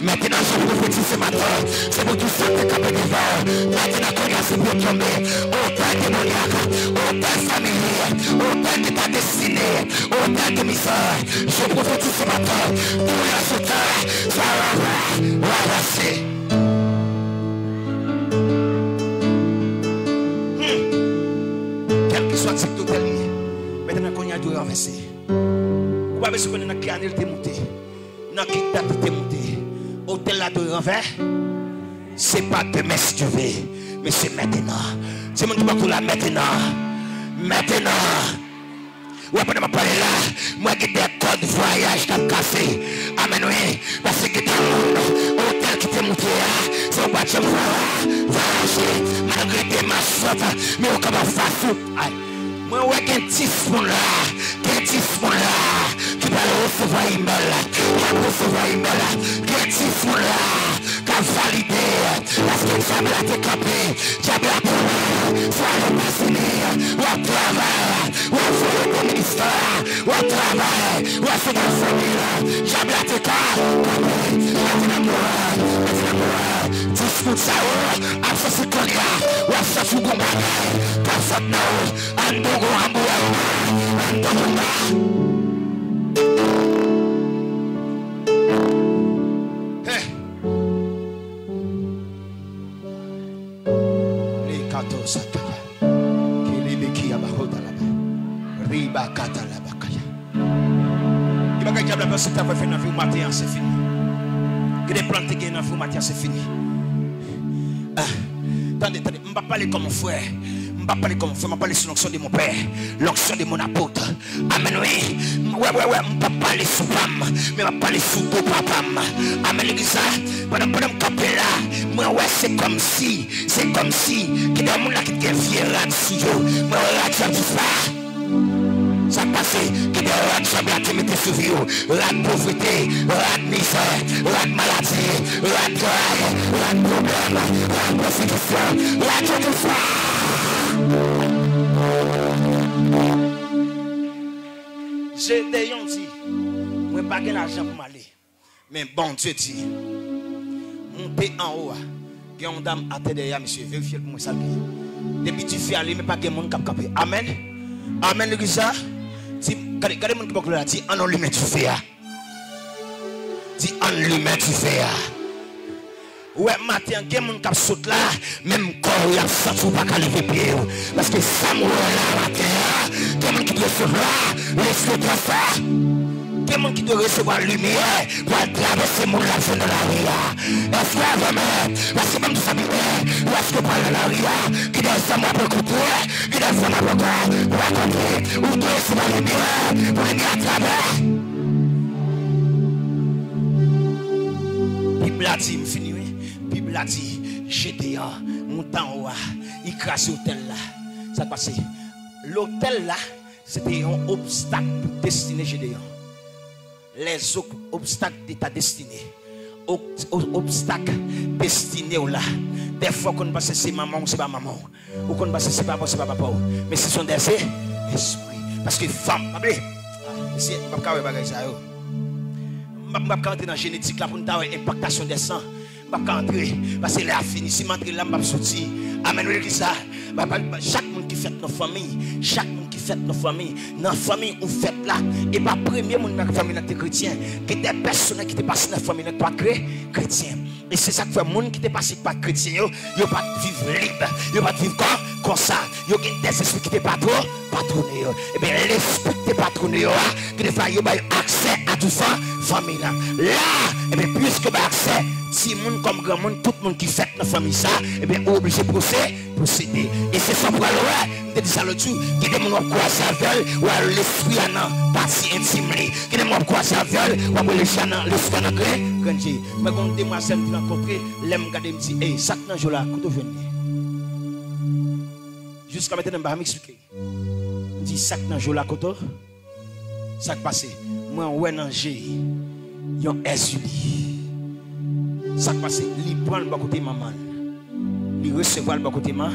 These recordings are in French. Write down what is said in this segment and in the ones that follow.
Maintenant, je prophétise ce matin. C'est pour tout ça que tu as devant. Maintenant, quand il y a ce pour tomber, autant démoniaque, autant familier, autant de ta destinée, autant de misère. Je prophétise ce matin. Pour la sauter, ça va ramasser. Quel que soit ce que tu as lié, maintenant qu'on y a dû renverser. Vous avez besoin de canal te monter. Dans qui date te monter. Hôtel là de renvers. C'est pas demain si tu veux, mais c'est maintenant. C'est mon qui va là maintenant. Maintenant. Ou après de me parler là, moi qui des codes voyage t'as cassé. Amen oui, parce que t'as un hôtel qui te monté là, c'est un bâtiment voyager, malgré tes machottes, mais on commence à foutre. Moi ouais qu'un petit fond là, qu'un petit fond là, qui va recevoir email là, qui va recevoir email là, qu'un petit fond là, qui a validé, parce que ça me l'a décapé, diable à toi, soit le passionné, ou à travail, ou à faire le ministère, ou à travail, ou à faire la famille, diable à décapé, discours ça, à faire ce qu'on a, ou à faire ce qu'on a, qu'à faire nous, à nous. Les 14 qui les béquilles à Bahoda là-bas, Riba Kata là-bas. Il va gagner la personne qui a fait dans la vie matin, c'est fini. Il y a des plantes qui sont dans la vie matin, c'est fini. Attendez, je ne vais pas parler comme mon frère. Je ne vais pas parler comme mon frère, je vais parler sur l'onction de mon père, l'onction de mon apôtre. Amen, oui. Ouais, je ne vais pas parler sur femme, mais je vais parler sur tout papa. Amen, l'église. Pendant que je me campe là, moi, ouais, c'est comme si, qu'il y a un monde qui est fier là-dessus. Moi, je vais dire ça. Ça passe, que des rats semblent te mettre sur vous, rats de pauvreté, rats de misère, rats de maladie, rats de travail, rats de problème, rats de prostitution, rats de tout ça. J'ai des gens dit, moi pas de l'argent pour m'aller, mais bon Dieu dit, monter en haut, il y a une dame à terre derrière, monsieur, vérifiez pour moi ça. Depuis tu fais aller, mais pas de monde qui a capé. Amen. Amen, l'église. Regardez mon qui parle là, dit en lui-même tu fais. Dit en lui-même tu fais. Ouais, matin, il y a mon qui saute là, même corps, il y a ça, il ne faut pas lever pied. Parce que Samuel là, matin, il y a mon qui doit recevoir, laisse-le toi faire. Il y a mon qui doit recevoir la lumière pour traverser mon la dans la rue. Est-ce que vraiment, parce que même tout ça, ou est-ce que parle dans la rue, qui doit savoir pour écouter, qui doit savoir pour raconter, ou doit recevoir la lumière pour venir à travers. Bible a dit, je finis, Bible a dit, j'étais montant en haut, il crasse l'hôtel là. Ça passe. L'hôtel là, c'était un obstacle pour destiner Gédéon. Les obstacles de ta destinée, obstacles destinés là. Des fois qu'on passe c'est maman ou c'est pas maman, ou qu'on passe c'est papa c'est pas papa, mais ce sont des esprits. Parce que femme, ici, je ne vais pas faire ça. Je ne vais pas entrer dans la génétique là pour nous avoir une impactation des sangs. Je ne vais pas entrer parce que là fini, si je m'entre là, je vais sortir. Amen, ça. Chaque monde qui fait nos familles, chaque monde qui fait nos familles, dans la famille on fait là, et pas premier monde dans la famille qui est chrétien, que des personnes qui te passent dans la famille qui pas chrétien. Et c'est ça que fait monde qui te passe pas chrétien, ils pas vivre libre, ils pas vivre comme ça, ils ont des esprits qui te patronner. Et bien l'esprit qui te patronner, qui te fait accès à tout ça, famille là. Là, et bien puisque accès, si monde comme grand monde, tout le monde qui fait dans la famille ça, et bien obligé de procéder. Et c'est ça pour aller, je dis ça l'autre jour, qui demande à quoi ça veut, ou l'esprit à non, partie intime, qui demande à quoi ça veut, ou l'esprit à non, grand Dieu. Mais quand demoiselle qui rencontré, l'aime garder me dit, hey, ça dans jour là, quand tu viens. Jusqu'à maintenant, je vais m'expliquer. Je dis, ça dans jour là, quand ça passe. Moi, ouais, dans G, yon esuli. Ça passe, il prend le côté maman. Il recevoir le côté maman.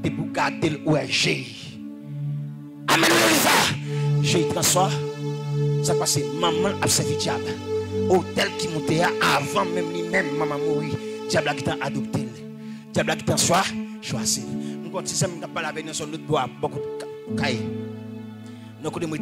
Et pour garder le ORG. Amen. J'ai transformé. Ça passe, maman a servi diable. hôtel qui montait avant même lui-même, maman mourir. Diable qui t'a adopté. Diable qui t'a choisi. Nous continuons à parler avec nous sur notre bois, beaucoup de cailles. Nous continuons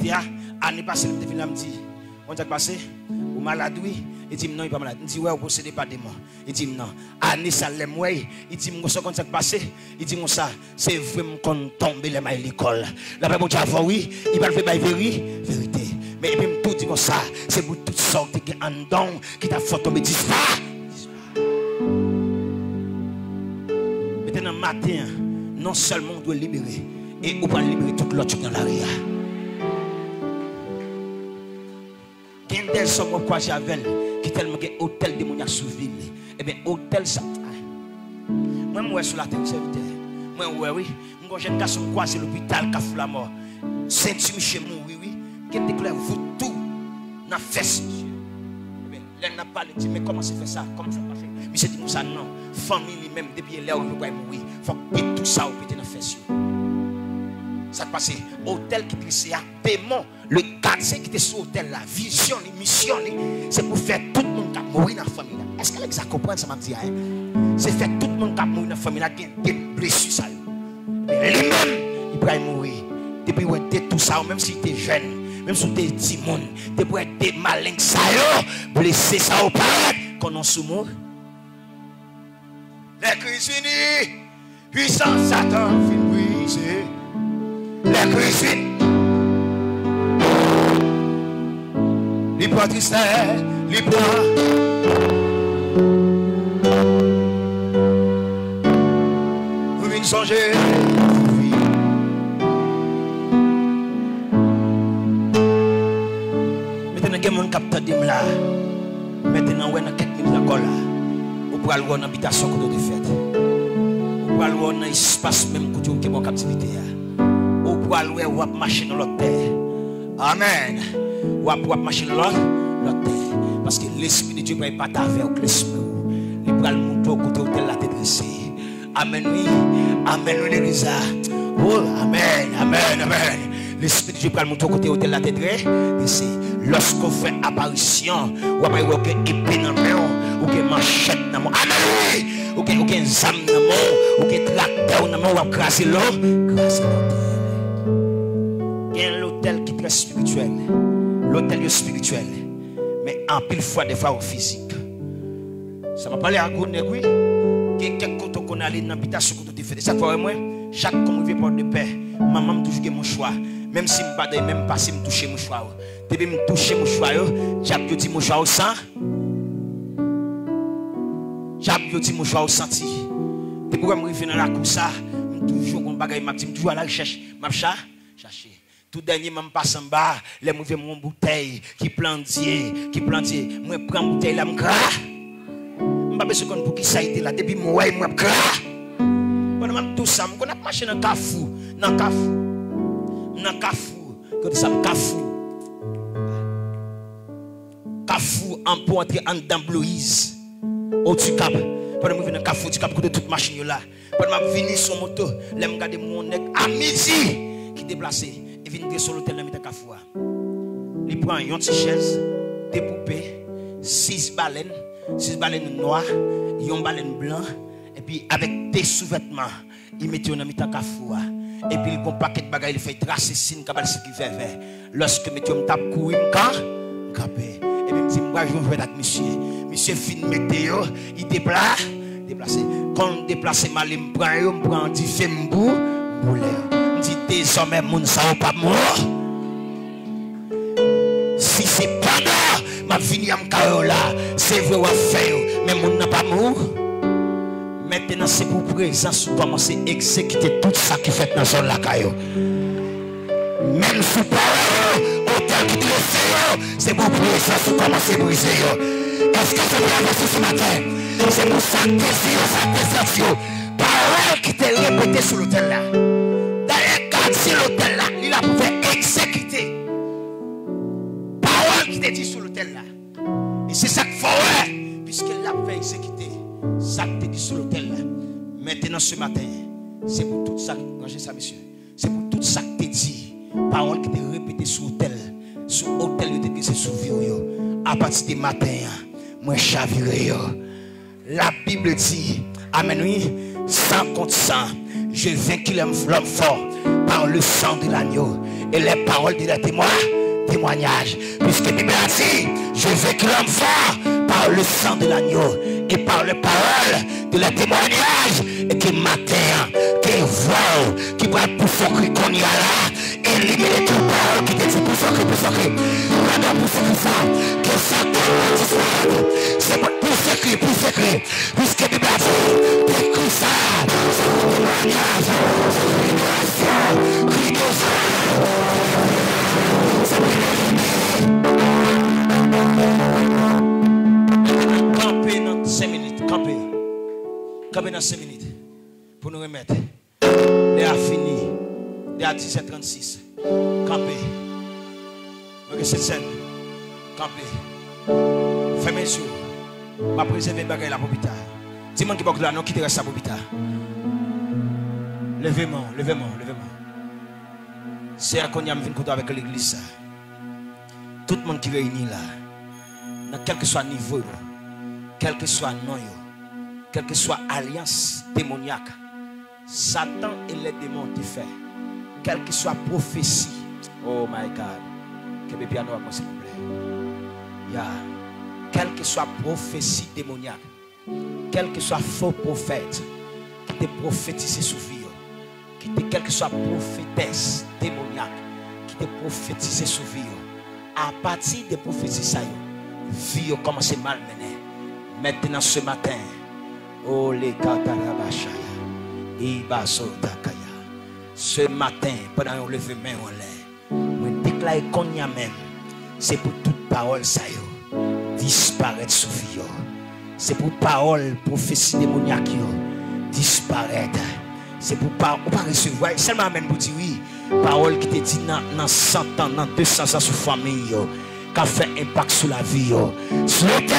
à l'année passée, nous devons me dire, on t'a passé, ou malade, oui. Il dit non, il n'est pas malade. Il dit ouais, vous possédez pas de moi. Il dit non. Année ça l'aime, ouais. Il dit moi, ça quand ça passé. Il dit moi ça, c'est vraiment qu'on tombe les mains à l'école. La Bible dit avant oui, il va le faire vérité. Mais il peut tout dire comme ça, c'est pour toutes sortes qui en don, qui t'a fait tomber disparaître. Maintenant matin, non seulement on doit libérer, et on va libérer tout l'autre dans l'arrière. Il y a des sommes qui croisent avec qui tellement que hôtel démoniaque sous ville. Eh bien, hôtel ça. Moi, je suis sur la terre, serviteur. Moi, oui. Moi, j'ai un garçon croisé l'hôpital, qui a fait la mort. Saint-Michel, oui. Qui déclare vous tout dans la fesse. Eh bien, là, n'a pas dit, mais comment c'est fait ça? Comment ça passe? Mais c'est dit, ça, non. Famille, même, depuis là où vous pouvez mourir, il faut que tout ça, vous péter dans la fesse. Ça passe, hôtel qui est à paiement, le gardien qui était sur l'hôtel, la vision, la mission, c'est pour faire tout le monde qui mourir dans la famille. Est-ce que vous comprenez ça, m'a dit? C'est faire tout le monde qui mourir dans la famille, qui a des blessures. Lui-même, il pourrait mourir. Depuis où était tout ça, même s'il était jeune, même si il était petit monde, depuis où était malin, ça blessé, ça au pas, qu'on en sous-mort. Les cuisiniers, puissance Satan, fin brisé. Les cuisines, les poids tristesse, les poids. Vous venez songer, vous vivez. Maintenant, il y a un capteur de là. Maintenant, on a quelques minutes encore là. On peut aller en habitation que vous avez faite. On peut aller en espace même que vous avez en captivité. Ou à marcher dans l'autre terre. Amen. Ou à marcher dans l'autre terre. Parce que l'Esprit de Dieu ne va pas t'avoir avec l'Esprit. Il va le montrer au côté de la tête dressée. Amen, oui. Amen, oui, l'église. Oh, amen, amen, amen. L'Esprit de Dieu va le montrer au côté de la tête dressée. Lorsqu'on fait apparition, ou après, ou qu'il épée dans la main, ou qu'il machette dans la main. Amen, oui. Ou qu'il zame dans la main, ou qu'il tracteur dans la main, ou qu'il crasse l'eau. Crasse l'eau. Il y a l'hôtel qui est très spirituel. L'hôtel est spirituel. Mais en pile fois, des fois, au physique. Ça m'a parlé à Gouneg, oui. Il y a quelques côtés qu'on a allé dans l'habitation qu'on a fait. Ça fait moi, chaque fois que je vais porter de paix, maman me touche mon choix. Même si je ne pas même pas si je touche mon choix. Depuis que je touche mon choix, j'ai dit mon choix au sang. J'ai dit mon choix au senti. Depuis que je suis dans la course, je toujours toujours à la recherche. Je cherche. Tout dernier, je passe en bas, les mauvais mon bouteille qui plantier. Moi, je prends bouteille là, je crache. Je ne sais pas si pour qui ça a été là. Depuis moi, je crache. Pendant tout ça, je connais marché dans le Carrefour. Dans le Carrefour. Quand ça, Carrefour. Carrefour, en pour entrer en dedans Bloise. Au-dessus cap. Pendant que je viens dans le Carrefour, tu cap de toute machine là. Pendant que je viens sur moto, je regarde mon nez à midi qui déplacé. Il vient sur l'hôtel de Carrefour. Il prend une petite chaise, des poupées, 6 baleines noires, une baleine blanche, et puis avec des sous-vêtements, il met dans le Carrefour. Et puis il prend un paquet de bagages, il fait tracer signe cabal ce qui fait vert. Lorsque monsieur me tape courir, capé. Et puis je me dis, je vais avec monsieur. Monsieur fin météo, il déplace. Quand il déplace mal, il me prend 10 femmes boulets. Dit désormais moun sa ou pas mort. Si c'est pendant ma vie am kaola, c'est vrai ou faire mais moun n'a pas mort. Maintenant c'est pour présence commencer à exécuter tout ça qui fait dans zone la caillou. Même sous parole autant qui le fait, c'est pour présence commencer à briser. Est-ce que c'est pour ce matin? C'est pour ça que c'est parole qui t'est répétée sur l'hôtel là. Si l'hôtel là, il a pu exécuter. Parole qui te dit sur l'hôtel là. Et c'est ça qu'il faut, puisqu'il a fait exécuter. Ça qui te dit sur l'hôtel là. Maintenant ce matin, c'est pour tout ça, rangez ça monsieur. C'est pour tout ça qui te dit. Parole qui te répété sur l'hôtel. Sur l'hôtel, il te dit c'est sur vie. à partir du matin, moi chaviré. La Bible dit, amen, oui, sans contre sang, je vaincu l'homme fort par le sang de l'agneau et les paroles de la témoignage. Puisque la Bible a dit, je vaincu l'homme fort par le sang de l'agneau et par les paroles de la témoignage. Et que matin, que voix, qui va pour son cri qu'on y a là, éliminer toute parole qui te dit pour son cri, pour son cri. Pendant pour son cri ça, que ça c'est pour ce cri, puisque la Bible a dit, écris ça, c'est pour témoignage, cri de ça. Camper dans 5 minutes, camper dans 5 minutes pour nous remettre. Il a fini, il a 17h36. Camper. Ok, cette scène. Camper. Fermez les yeux. Je vais préserver le bagage là pour plus tard. Dis-moi qui va là, non, qui te reste ça pour plus tard. Levez-moi. C'est à qu'on y a venu avec l'église. Tout le monde qui réunit là, dans quel que soit niveau, quel que soit nom, quelle que soit alliance démoniaque, Satan et les démons te fait, quelle que soit prophétie, oh my God, que le piano à moi s'il vous plaît, quelle que soit prophétie démoniaque, quel que soit faux prophète qui te prophétise sur vie, quelle que soit prophétesse démoniaque qui te prophétise sur vie, à partir des prophéties ça vie commence à malmener. Maintenant ce matin, oh les katarabashaya, ibasotakaya. Ce matin, pendant qu'on lève main en l'air, on déclare qu'on y a même, c'est pour toute parole ça disparaître sur vie. C'est pour parole prophétie démoniaque disparaître. C'est pour pas recevoir seulement même pour dire oui, parole qui te dit dans 100 ans, dans 200 ans sur famille, qui a fait impact sur la vie. Sur le terrain,